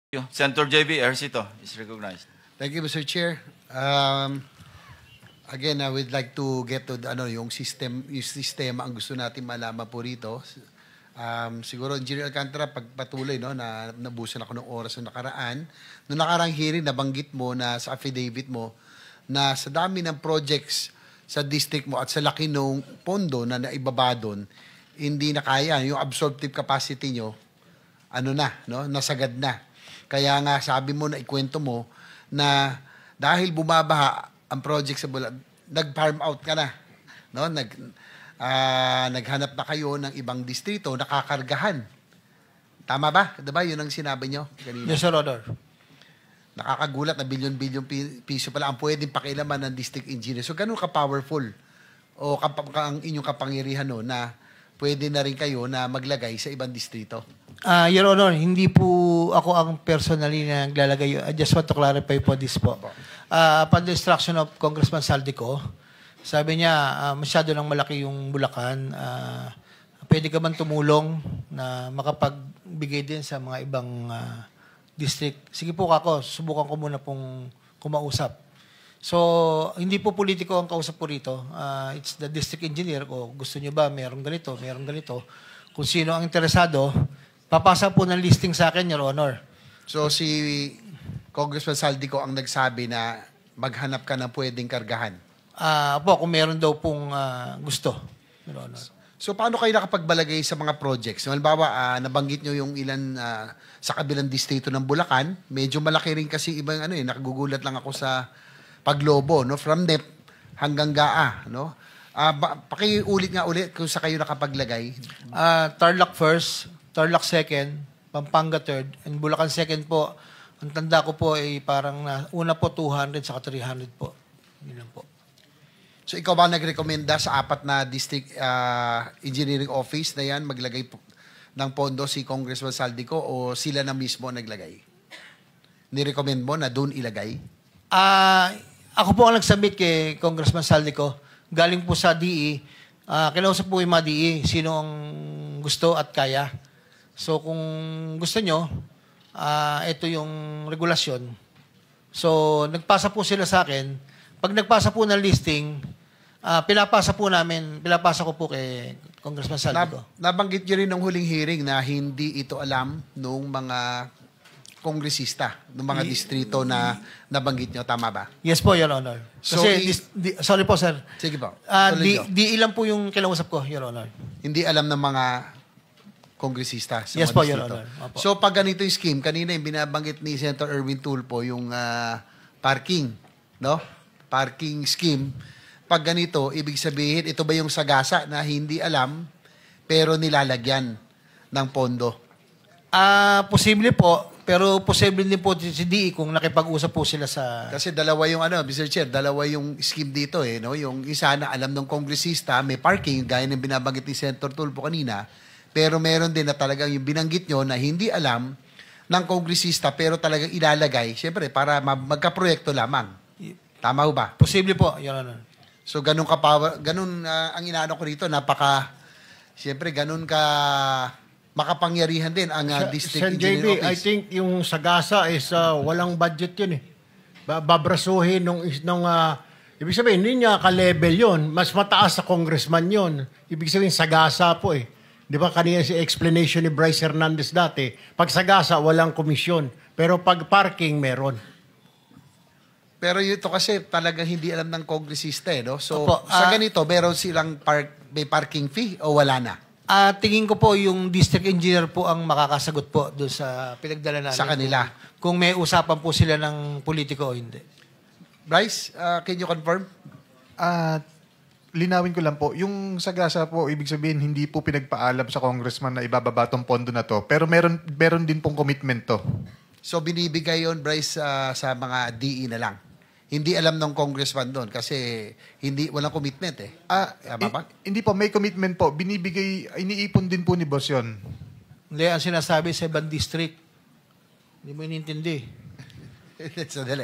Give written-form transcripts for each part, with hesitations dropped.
Senator JB Ercito is recognized. Thank you, Mr. Chair. Again, I would like to get to yung sistema ang gusto natin malaman po rito. Siguro, Engineer Alcantara, pagpatuloy, na nabusan ako ng oras na nakaraan. Noong nakarang hearing, nabanggit mo na sa affidavit mo na sa dami ng projects sa district mo at sa laki ng pondo na naibaba doon, hindi na kaya. Yung absorptive capacity nyo, nasagad na. Kaya nga sabi mo na ikwento mo na dahil bumabaha ang project sa Bulacan, nag-farm out ka na. No? Naghanap na kayo ng ibang distrito, nakakargahan. Tama ba? Diba? Yun ang sinabi nyo kanina. Yes, Sir Honor. Nakakagulat na bilyon-bilyon piso pala ang pwedeng pakilaman ng district engineer. So, ganun ka-powerful o ang inyong kapangyarihan na pwede na rin kayo na maglagay sa ibang distrito. Your Honor, hindi po ako ang personally na naglalagay. I just want to clarify po this po. Upon the instruction of Congressman Saldico, sabi niya, masyado nang malaki yung Bulacan. Pwede ka man tumulong na makapagbigay din sa mga ibang district? Sige po ako, subukan ko muna pong kumausap. So, hindi po politiko ang kausap po rito. It's the district engineer ko. Gusto niyo ba mayroong ganito, mayroong ganito. Kung sino ang interesado, papasa po ng listing sa akin, Your Honor. So, si Congressman Saldico ang nagsabi na maghanap ka ng pwedeng kargahan? Kung meron daw pong gusto, Your Honor. So, paano kayo nakapagbalagay sa mga projects? Halimbawa, nabanggit nyo yung ilan sa kabilang distrito ng Bulacan. Medyo malaki rin kasi ibang nakagugulat lang ako sa Paglobo, from NEP hanggang GAA, pakiulit nga ulit kung sa kayo nakapaglagay. Tarlac first, Tarlac second, Pampanga third, and Bulacan second po. Ang tanda ko po ay parang una po 200 saka 300 po. Yun lang po. So ikaw ba nagrekomenda sa apat na district engineering office na yan maglagay ng pondo si Congressman Saldico o sila na mismo naglagay? Nirecommend mo na doon ilagay? Ako po ang nag-submit kay Congressman Saldico. Galing po sa DE. Kinausap po yung mga DE. Sino ang gusto at kaya. So kung gusto nyo, ito yung regulasyon. So nagpasa po sila sa akin. Pag nagpasa po ng listing, pinapasa ko po kay Congressman Saldico. Nabanggit nyo rin ng huling hearing na hindi ito alam nung mga kongresista, ng mga distrito na nabanggit nyo. Tama ba? Yes po, Your Honor. Kasi, sorry po, sir. Sige po. Di ilan po yung kinausap ko, Your Honor. Hindi alam ng mga kongresista sa yes mga po, distrito. Your Honor. Opo. So, pag ganito yung scheme, kanina yung binabanggit ni Senator Erwin Tulfo, yung parking, parking scheme. Pag ganito, ibig sabihin, ito ba yung sagasa na hindi alam, pero nilalagyan ng pondo? Posible po. Pero posible din po si DE kung nakipag-usap po sila sa... Kasi dalawa yung Mr. Chair, dalawa yung scheme dito Yung isa na alam ng kongresista, may parking, gaya ng binabanggit ni Senator Tulfo kanina, pero meron din na talagang yung binanggit nyo na hindi alam ng kongresista, pero talagang ilalagay, siyempre, para magka-proyekto lamang. Tama ho ba? Posible po, Your Honor. So, ganun ang inaano ko rito, siyempre, ganun ka... makapangyarihan din ang district engineering office. I think yung Sagasa is walang budget yun babrasuhin ibig sabihin, hindi niya ka-level yun. Mas mataas sa congressman yun. Ibig sabihin, Sagasa po Di ba kanina si explanation ni Bryce Hernandez dati, pag Sagasa, walang komisyon. Pero pag parking, meron. Pero ito kasi talagang hindi alam ng kongresista So, Opo, sa ganito, meron silang may parking fee o wala na? Tingin ko po yung district engineer po ang makakasagot po doon sa pinagdala namin. Sa kanila. Kung may usapan po sila ng politiko o hindi. Bryce, can you confirm? Linawin ko lang po. Yung Sagasa po, ibig sabihin, hindi po pinagpaalam sa congressman na ibababa tong pondo na to. Pero meron din pong commitment to. So, binibigay yon Bryce, sa mga DE na lang? Hindi alam ng congressman doon kasi walang commitment Hindi po, may commitment po. Iniipon din po ni boss yun. Hindi, ang sinasabi sa ibang district. Hindi mo inintindi.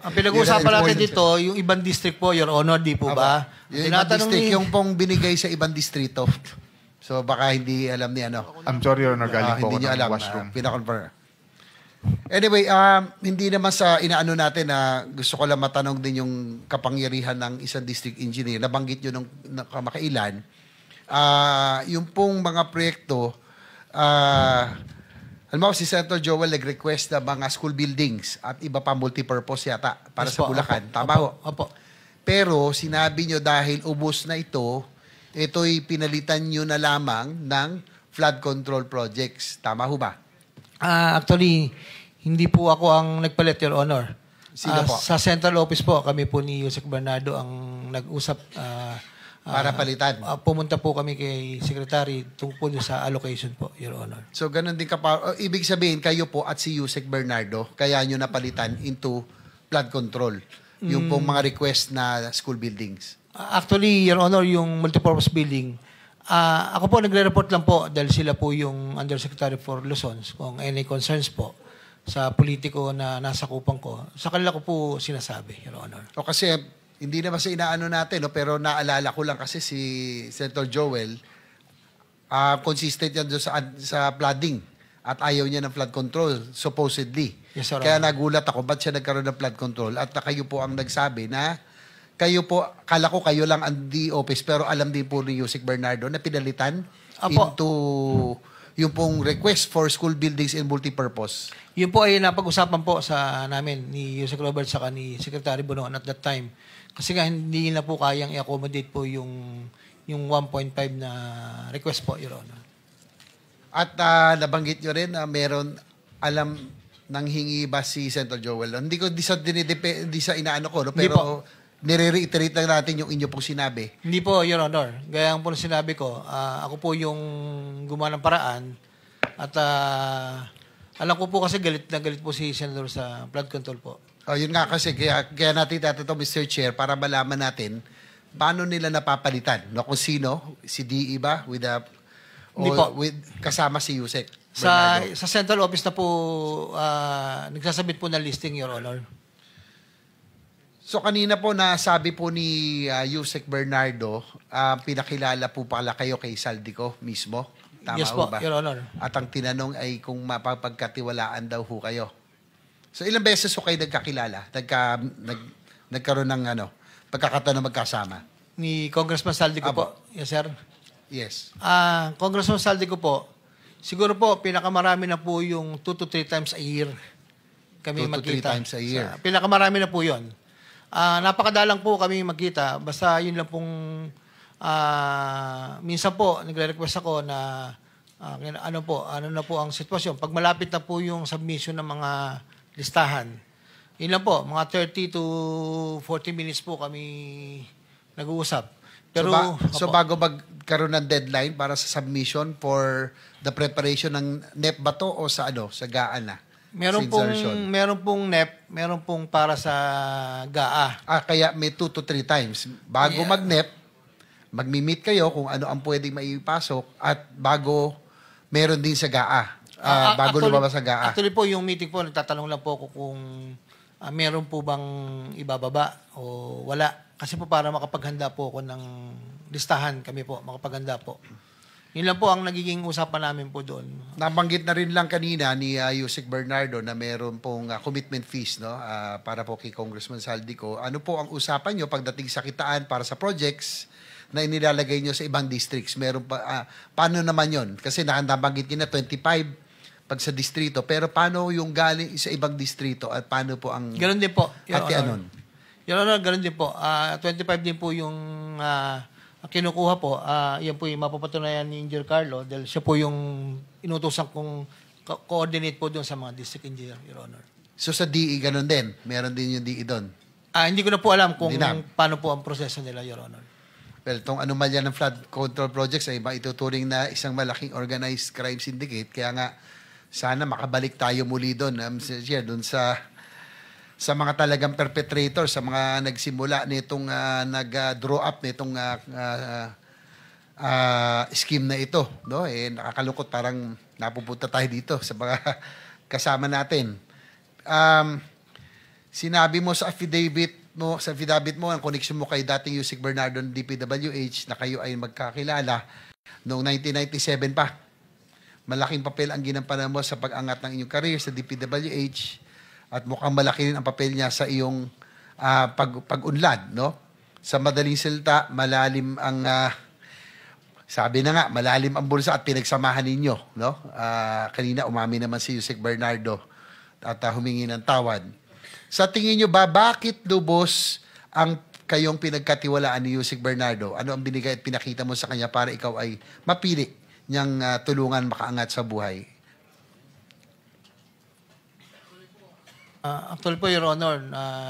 Ang pinag-uusapan natin dito, yung ibang district po, Your Honor, di po ba? Yung ibang district, yung pong binigay sa ibang distrito. So, baka hindi alam ni I'm sorry, Your Honor, galing po ako ng washroom. Pinakonfirm. Anyway, hindi naman sa inaano natin na gusto ko lang matanong din yung kapangyarihan ng isang district engineer. Nabanggit nyo nung kamakailan. Yung pong mga proyekto, alam mo, si Senator Joel nag-request na mga school buildings at iba pa multipurpose yata para Yes sa po, Bulacan. opo, Tama ho? Opo. Pero sinabi nyo dahil ubos na ito'y pinalitan nyo na lamang ng flood control projects. Tama ho ba? Actually, hindi po ako ang nagpalit, Your Honor. Sino po? Sa central office po, kami po ni Yusek Bernardo ang nag-usap. Para palitan. Pumunta po kami kay Secretary tungkol sa allocation po, Your Honor. So, ganun din ibig sabihin, kayo po at si Yusek Bernardo, kaya nyo napalitan into flood control. Yung pong mga request na school buildings. Actually, Your Honor, yung multipurpose building, ako po nagre-report lang po dahil sila po yung Undersecretary for Luzon kung any concerns po sa politiko na nasa kupang ko. Sa kanila ko po sinasabi, Your Honor. O kasi, hindi naman sa inaano natin, no? Pero naalala ko lang kasi si Senator Joel, consistent yan doon sa flooding at ayaw niya ng flood control, supposedly. Yes, Your Kaya Honor. nagulat ako, ba't siya nagkaroon ng flood control? At kayo po ang nagsabi na kayo po, kala ko kayo lang ang office, pero alam din po ni Yusek Bernardo na pinalitan Apo. into yung pong request for school buildings and multipurpose. Yun po ay napag-usapan po sa namin ni Yusek Robert saka ni Secretary Bonoan at that time. Kasi nga hindi na po kayang i-accommodate po yung 1.5 na request po, Your Honor. At nabanggit nyo rin na meron alam nang hingi ba si Senator Joel? Hindi ko di sa inaano ko, no? Hindi Pero nire-reiterate lang natin yung inyo pong sinabi. Hindi po, Your Honor. Gaya po na sinabi ko, ako po yung gumawa ng paraan at alam ko po kasi galit na galit po si Senator sa flood control po. Yun nga kasi, kaya natin ito, Mr. Chair, para malaman natin paano nila napapalitan. No? Kung sino, si DE ba? Hindi po. Kasama si Yusek Sa Bernardo. central office na po, nagsasabit po ng listing, Your Honor. So kanina po nasabi po ni Yusek Bernardo, pinakilala po pala kayo kay Saldico mismo. Tama Yes ho po, ba? Your Honor. At ang tinanong ay kung mapapagkatiwalaan daw ho kayo. So ilang beses ho kayo nagkakilala? Nagkaroon ng pagkakataon na magkasama? Ni Congressman Saldico Apo. po. Yes, sir. Yes. Congressman Saldico po, siguro po, pinakamarami na po yung 2 to 3 times a year kami 2 to 3 magkita. times a year. Pinakamarami na po yun. Napakadalang po kami magkita. Basta yun lang pong, minsan po, nagre-request ako na, ano na po ang sitwasyon. Pag malapit na po yung submission ng mga listahan, yun lang po, mga 30 to 40 minutes po kami nag-uusap. Pero, so bago magkaroon ng deadline para sa submission for the preparation ng NEP ba to o sa GAA na? meron pong NEP, meron pong para sa GAA. Kaya may 2 to 3 times. Bago Yeah. mag-NEP, magmi-meet kayo kung ano ang pwedeng maipasok at bago meron din sa GAA. Bago lumabas sa GAA. Actually po, yung meeting po, nagtatanong lang po ako kung meron po bang ibababa o wala. Kasi po para makapaghanda po ako ng listahan kami po, makapaghanda po. Yun lang po ang nagiging usapan namin po doon. Nabanggit na rin lang kanina ni Yusek Bernardo na meron pong commitment fees para po kay Congressman Saldico. Ano po ang usapan nyo pagdating sa kitaan para sa projects na inilalagay nyo sa ibang districts? Meron pa, paano naman yon? Kasi nabanggit nyo na 25 pag sa distrito. Pero paano yung galing sa ibang distrito at paano po ang Ganun din po. Your ate Honor. anon? Your Honor, ganun din po. 25 din po yung kinukuha po. Yan po yung mapapatunayan ni Engineer Carlo dahil siya po yung inutusan kong coordinate po doon sa mga district engineer, Your Honor. So sa DE, ganun din? Meron din yung DE doon? Hindi ko na po alam kung Hindi na. paano po ang proseso nila, Your Honor. Well, itong anomalya ng flood control projects ay maituturing na isang malaking organized crime syndicate. Kaya nga, sana makabalik tayo muli doon, Mr. Chair, doon sa mga talagang perpetrator, sa mga nagsimula nitong nag-draw up nitong scheme na ito. No? Nakakalungkot, parang napupunta tayo dito sa mga kasama natin. Sinabi mo sa affidavit mo, ang connection mo kay dating Yusek Bernardo ng DPWH na kayo ay magkakilala noong 1997 pa. malaking papel ang ginampanan mo sa pag-angat ng inyong career sa DPWH at mukhang malaki rin ang papel niya sa iyong pag-unlad, no? Sa madaling salita, malalim ang sabi na nga, malalim ang bulsa at pinagsamahan ninyo, no? Kanina umamin naman si Yusek Bernardo at humingi ng tawad. Sa tingin nyo ba, bakit lubos ang kayong pinagkatiwalaan ni Yusek Bernardo? Ano ang binigay at pinakita mo sa kanya para ikaw ay mapili niyang tulungan makaangat sa buhay? Actually po, Your Honor,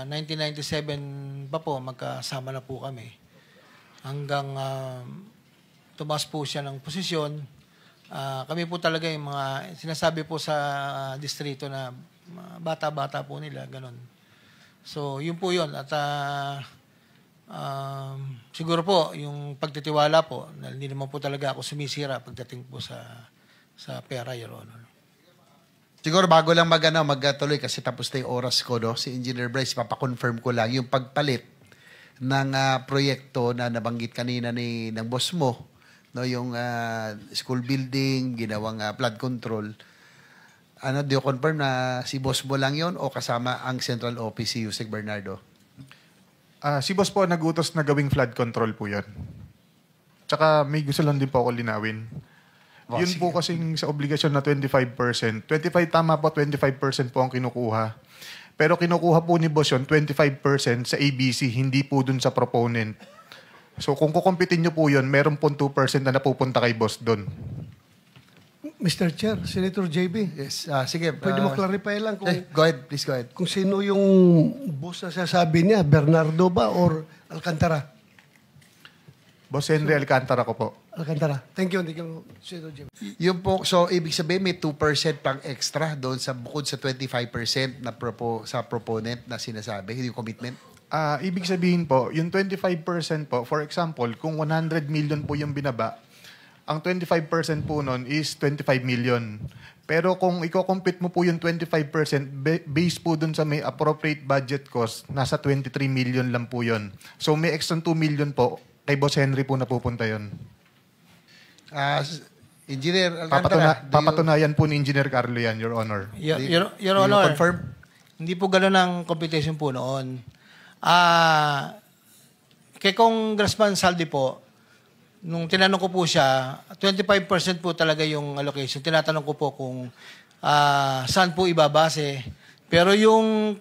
1997 pa po, magkasama na po kami. Hanggang tumas po siya ng posisyon. Kami po talaga yung mga sinasabi po sa distrito na bata-bata po nila, ganun. So, yun po yun. At siguro po, yung pagtitiwala po, hindi naman po talaga ako sumisira pagdating po sa pera, Your Honor. Siguro bago lang magtuloy kasi tapos na yung oras ko, no? Si Engineer Bryce, papakonfirm ko lang yung pagpalit ng proyekto na nabanggit kanina ng boss mo, no? Yung school building, ginawang flood control. Do you confirm na si boss mo lang yon o kasama ang central office si Yusek Bernardo? Si boss po nagutos na gawing flood control po yan. Tsaka may gusto lang din po ako linawin. Yun sige. po kasing sa obligasyon na 25%. 25 po ang kinukuha. Pero kinukuha po ni boss yun, 25% sa ABC, hindi po dun sa proponent. So kung kukumpitin nyo po yun, meron po 2% na napupunta kay boss dun. Mr. Chair, Senator JB, Yes, sige. pwede mo clarify lang kung, Go ahead, please go ahead. kung sino yung boss na sasabi niya, Bernardo ba or Alcantara? Boss Henry Alcantara ko po. Alcantara. Thank you, Senator JB. Yung po, so ibig sabihin may 2% pang extra doon sa bukod sa 25% na sa proponent na sinasabi, yung commitment? Ibig sabihin po, yung 25% po, for example, kung 100 million po yung binaba, ang 25% po nun is 25 million. Pero kung i-compute mo po yung 25%, based po dun sa may appropriate budget cost, nasa 23 million lang po yun. So may extra 2 million po, kay Boss Henry po napupunta yun. Engineer Alcantara, Papatunayan po ni Engineer Carlo yan, Your Honor. Your do you Honor, confirm? hindi po gano'n ang computation po noon. Kay Congressman Saldi po, nung tinanong ko po siya, 25% po talaga yung allocation. Tinatanong ko po kung saan po ibabase. Pero yung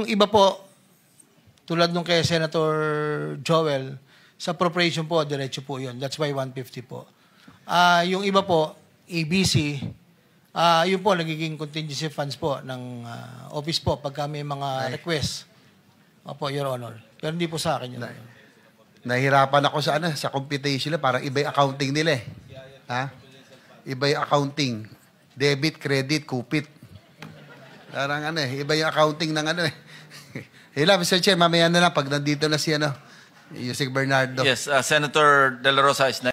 iba po, tulad nung kay Senator Joel, sa appropriation po, diretso po yun. That's why 150 po. Yung iba po, ABC, yun po, nagiging contingency funds po ng office po pagka may mga request. Opo, Your Honor. Pero hindi po sa akin yun. Nahirapan ako sa computation nila, parang iba yung accounting nila eh. Ha? Iba yung accounting. Debit, credit, kupit. Parang iba yung accounting ng Hila, Mr. Chair, mamaya na lang pag nandito na si Yusek Bernardo. Yes, Senator De La Rosa is